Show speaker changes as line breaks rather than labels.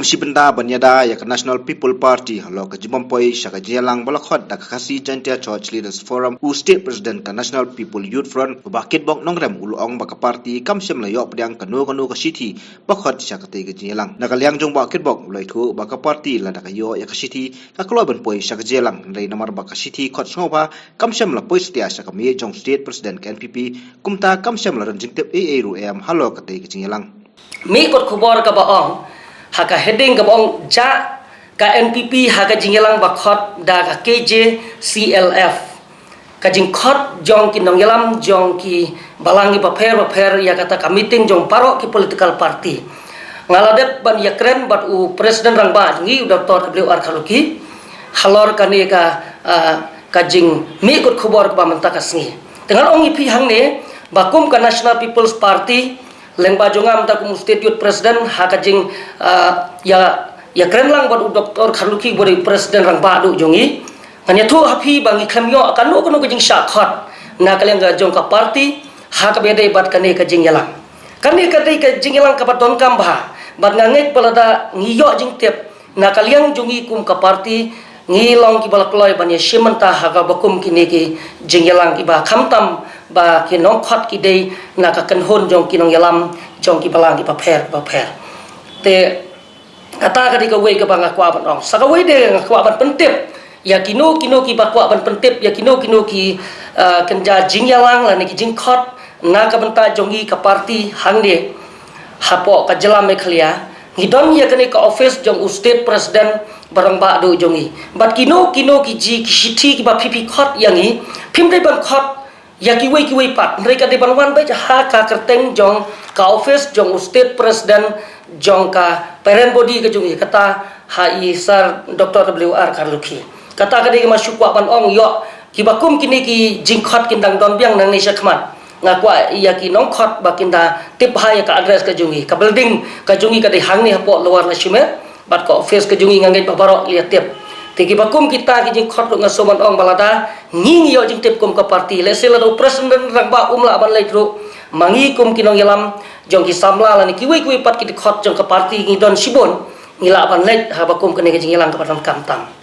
Komisi Benda Banyada ya National People Party halo ke Jimampoi syaka jelang balakhot da kasi Jantia Church Leaders Forum u State President ka National People Youth Front bakit bok nongrem uluong baka party kamsem la yok pediang kanu ka city bakhot syaka te ke jelang nakaliang jong bakit bok mulai thu baka party la da yo ya ka city ka klo ben poi syaka jelang ndai namar baka city khot ngoba kamsem la poi setia syaka mi jong State President ka NPP kumta kamsem la ranjing tep ru em halo ka te ke jelang
mi kot khubor ka baong haka heading ka bong ja ka NPP haka jingelang bakhot da ka KJ CLF ka jingkhot jong ki nongyelam jong ki balangi baper ya kata ka meeting jong paro ki political party ngaladet ban yakren bat u president rangba ngi Dr. WR Khaluki halor kani ka jing mi kot khubor ka manta kasngi dengan ong ipi hang ne bakum ka National People's Party lengba jongam ta kum state youth president hakajing ya keren lang buat Dr. Khaluki buat president rang badu jongi hanya tu happy bangi khamyo akan no kajing syakhat na kalian ga jong ka party hak bede bat kane kajing yalang kane kajing yalang ka baton kamba bat ngangek pelada ngiyo jing tep na kalian jongi kum ka party ngilong ki balakloi banya shimanta haga bakum kini ki jing yalang ki ba khamtam ba ki nong khot ki dei na ka kan hon jong ki nong yalam jong ki balang ki paper te kata ka di ka wei ka bang akwa ban ong saka wei de akwa ban pentip ya kino ki ba kwa ban pentip ya kino ki kenja jing yalang la ni ki jing khot na ka banta jongi ka party hang de hapo ka jelam me khlia ngidon ya kani ka office jong state president barang ba do jongi bat kino ki ji ki sithi ki ba pipi khot yangi phim dei ban khot ya ki wei pat mereka di banwan ba ha ka kerteng jong ka office jong state president jong ka parent body ke jong kata hai sir Dr. WR Khaluki kata ka di masuk kwa ban ong yo ki bakum kini ki jingkhot kindang don biang nang Indonesia khmat ngakwa ya ki nong khot bakinda tip ha ya ka address ke jongi ka building ka jongi ka di hang ni hapo luar na shume bat ka office ke jongi ngangai babaro liat tip tiki bakum kita ki jing khot nga soman ong balada nging yo jing tip kum ka party le sela do president rangba umla ban lai tru mangi kum kinong yalam jong ki samla la ni ki wei pat ki khot jong ka party ngi don sibon ngila ban lai ha bakum kene ki jing yalang ka patam kamtam